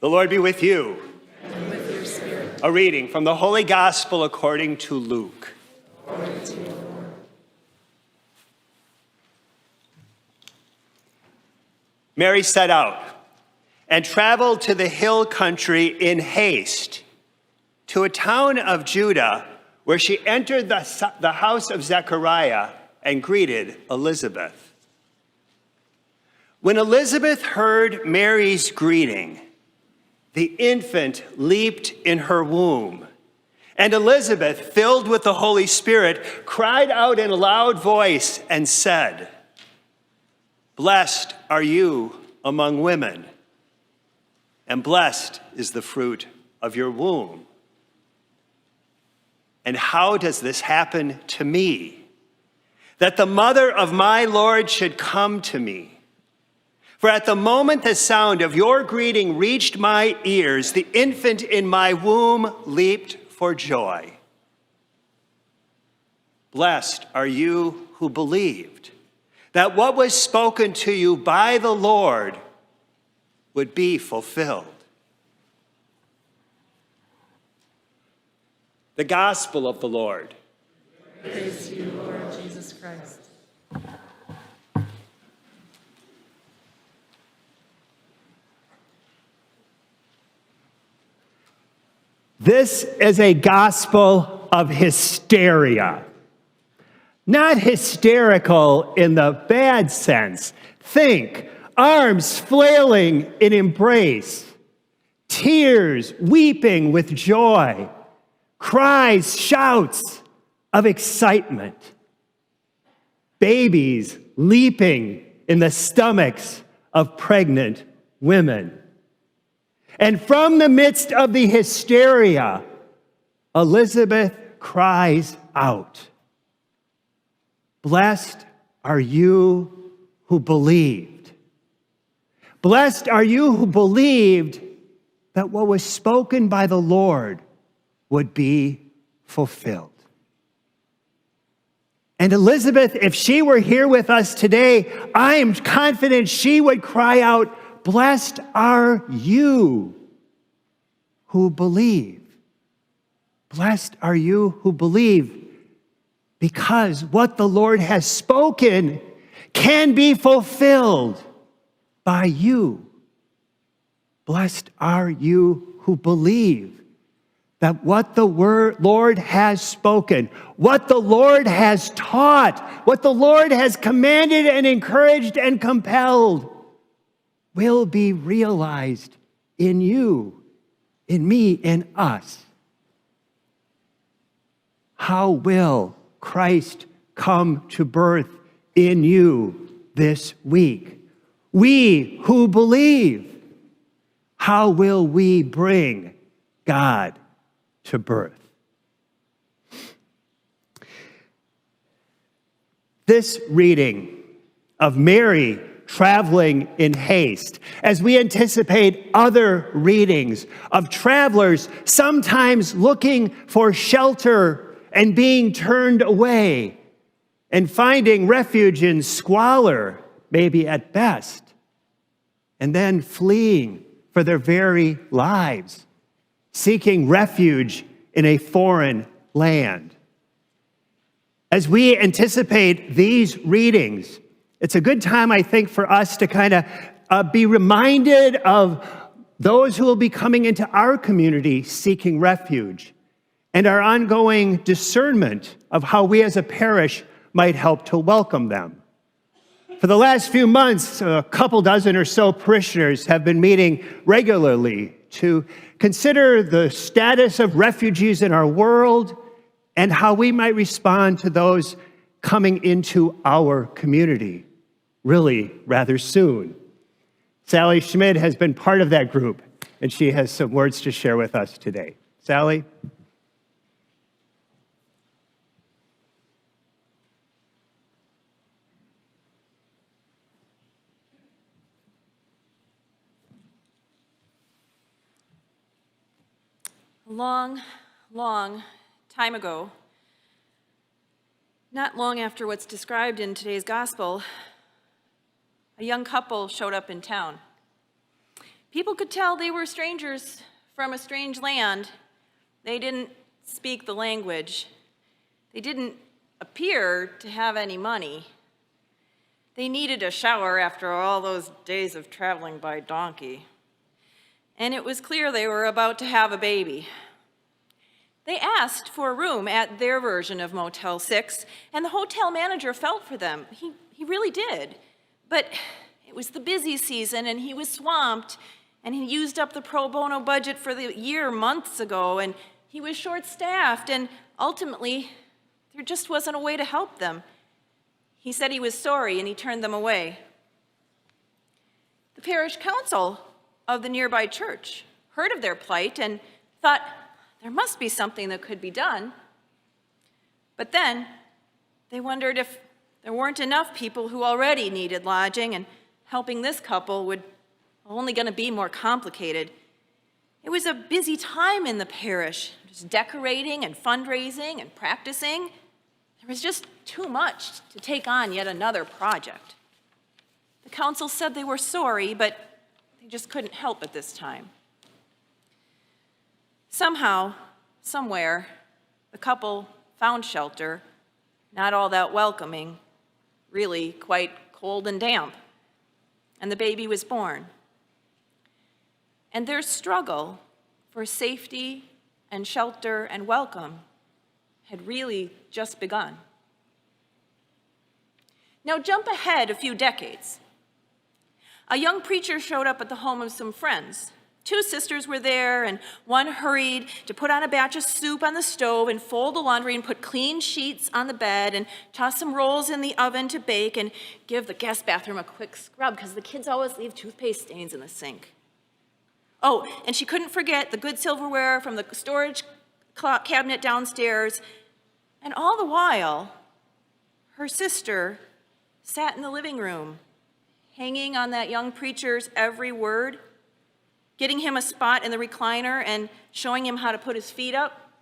The Lord be with you. And with your spirit. A reading from the Holy Gospel according to Luke. Glory to you, Lord. Mary set out and traveled to the hill country in haste to a town of Judah, where she entered the house of Zechariah and greeted Elizabeth. When Elizabeth heard Mary's greeting, the infant leaped in her womb, and Elizabeth, filled with the Holy Spirit, cried out in a loud voice and said, "Blessed are you among women, and blessed is the fruit of your womb. And how does this happen to me, that the mother of my Lord should come to me? For at the moment the sound of your greeting reached my ears, the infant in my womb leaped for joy. Blessed are you who believed that what was spoken to you by the Lord would be fulfilled." The Gospel of the Lord. Praise to you, Lord Jesus Christ. This is a gospel of hysteria. Not hysterical in the bad sense. Think, arms flailing in embrace, tears weeping with joy, cries, shouts of excitement, babies leaping in the stomachs of pregnant women. And from the midst of the hysteria, Elizabeth cries out, "Blessed are you who believed. Blessed are you who believed that what was spoken by the Lord would be fulfilled." And Elizabeth, if she were here with us today, I am confident she would cry out, "Blessed are you who believe. Blessed are you who believe, because what the Lord has spoken can be fulfilled by you. Blessed are you who believe that what the Lord has spoken, what the Lord has taught, what the Lord has commanded and encouraged and compelled will be realized in you, in me, in us." How will Christ come to birth in you this week? We who believe, how will we bring God to birth? This reading of Mary traveling in haste, as we anticipate other readings of travelers sometimes looking for shelter and being turned away and finding refuge in squalor, maybe at best, and then fleeing for their very lives, seeking refuge in a foreign land. As we anticipate these readings, it's a good time, I think, for us to kind of be reminded of those who will be coming into our community seeking refuge, and our ongoing discernment of how we as a parish might help to welcome them. For the last few months, a couple dozen or so parishioners have been meeting regularly to consider the status of refugees in our world and how we might respond to those coming into our community, really rather soon. Sally Schmidt has been part of that group, and she has some words to share with us today. Sally? A long, long time ago, not long after what's described in today's gospel, a young couple showed up in town. People could tell they were strangers from a strange land. They didn't speak the language. They didn't appear to have any money. They needed a shower after all those days of traveling by donkey. And it was clear they were about to have a baby. They asked for a room at their version of Motel 6, and the hotel manager felt for them. He really did. But it was the busy season, and he was swamped, and he used up the pro bono budget for the year months ago, and he was short-staffed, and ultimately, there just wasn't a way to help them. He said he was sorry, and he turned them away. The parish council of the nearby church heard of their plight and thought there must be something that could be done. But then they wondered if there weren't enough people who already needed lodging, and helping this couple would only going to be more complicated. It was a busy time in the parish, just decorating and fundraising and practicing. There was just too much to take on yet another project. The council said they were sorry, but they just couldn't help at this time. Somehow, somewhere, the couple found shelter, not all that welcoming, really quite cold and damp, and the baby was born. And their struggle for safety and shelter and welcome had really just begun. Now jump ahead a few decades. A young preacher showed up at the home of some friends. 2 sisters were there, and one hurried to put on a batch of soup on the stove and fold the laundry and put clean sheets on the bed and toss some rolls in the oven to bake and give the guest bathroom a quick scrub because the kids always leave toothpaste stains in the sink. Oh, and she couldn't forget the good silverware from the storage cabinet downstairs. And all the while, her sister sat in the living room, hanging on that young preacher's every word, getting him a spot in the recliner and showing him how to put his feet up.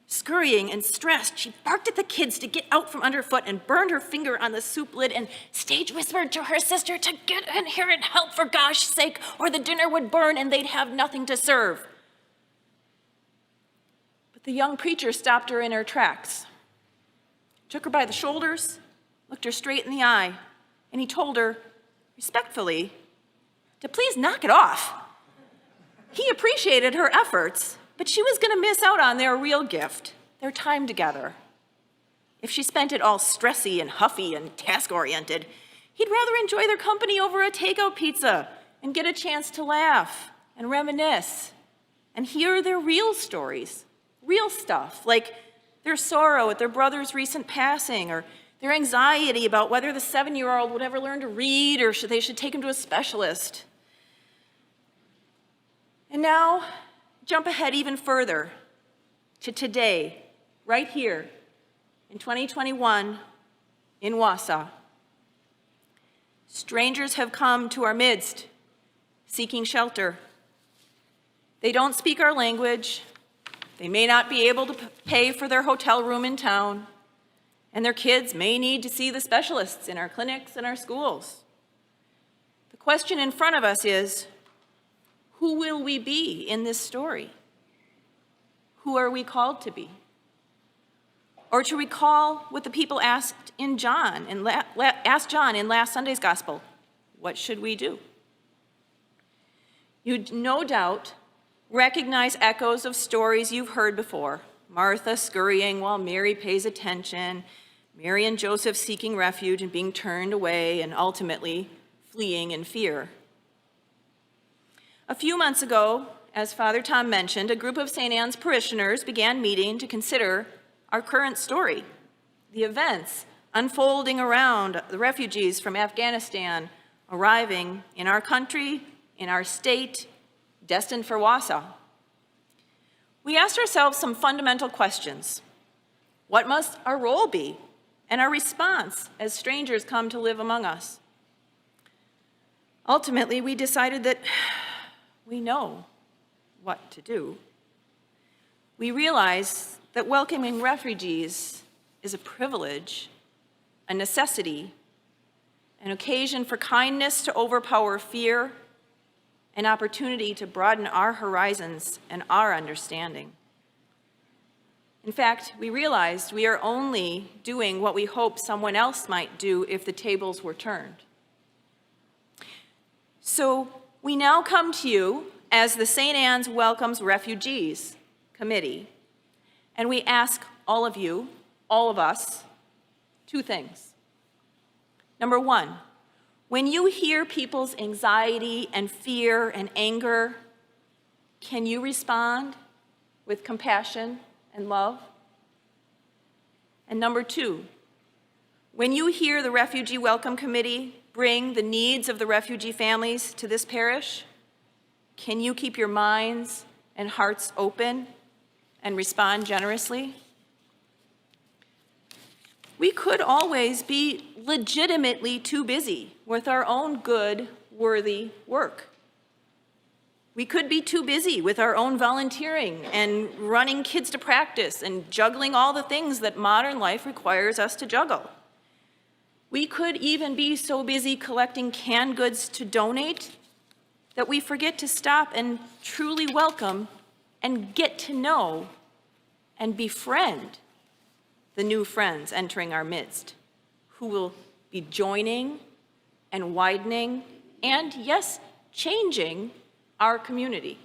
Scurrying and stressed, she barked at the kids to get out from underfoot and burned her finger on the soup lid and stage whispered to her sister to get in here and help for gosh sake, or the dinner would burn and they'd have nothing to serve. But the young preacher stopped her in her tracks, took her by the shoulders, looked her straight in the eye, and he told her, respectfully, to please knock it off. He appreciated her efforts, but she was going to miss out on their real gift, their time together. If she spent it all stressy and huffy and task-oriented, he'd rather enjoy their company over a takeout pizza and get a chance to laugh and reminisce and hear their real stories, real stuff, like their sorrow at their brother's recent passing, or their anxiety about whether the 7-year-old would ever learn to read or they should take him to a specialist. And now, jump ahead even further to today, right here in 2021 in Wausau. Strangers have come to our midst, seeking shelter. They don't speak our language. They may not be able to pay for their hotel room in town, and their kids may need to see the specialists in our clinics and our schools. The question in front of us is, who will we be in this story? Who are we called to be? Or to recall what the people asked John in last Sunday's gospel, what should we do? You'd no doubt recognize echoes of stories you've heard before. Martha scurrying while Mary pays attention, Mary and Joseph seeking refuge and being turned away, and ultimately fleeing in fear. A few months ago, as Father Tom mentioned, a group of St. Anne's parishioners began meeting to consider our current story, the events unfolding around the refugees from Afghanistan arriving in our country, in our state, destined for Wausau. We asked ourselves some fundamental questions. What must our role be and our response as strangers come to live among us? Ultimately, we decided that we know what to do. We realize that welcoming refugees is a privilege, a necessity, an occasion for kindness to overpower fear, an opportunity to broaden our horizons and our understanding. In fact, we realized we are only doing what we hope someone else might do if the tables were turned. So we now come to you as the St. Anne's Welcomes Refugees Committee, and we ask all of you, all of us, two things. Number one, when you hear people's anxiety and fear and anger, can you respond with compassion and love? And number two, when you hear the Refugee Welcome Committee bring the needs of the refugee families to this parish, can you keep your minds and hearts open and respond generously? We could always be legitimately too busy with our own good, worthy work. We could be too busy with our own volunteering and running kids to practice and juggling all the things that modern life requires us to juggle. We could even be so busy collecting canned goods to donate that we forget to stop and truly welcome and get to know and befriend the new friends entering our midst, who will be joining and widening and, yes, changing our community.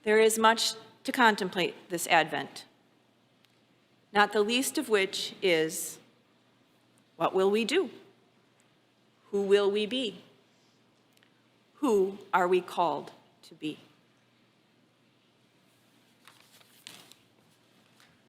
There is much to contemplate this Advent, not the least of which is, what will we do? Who will we be? Who are we called to be?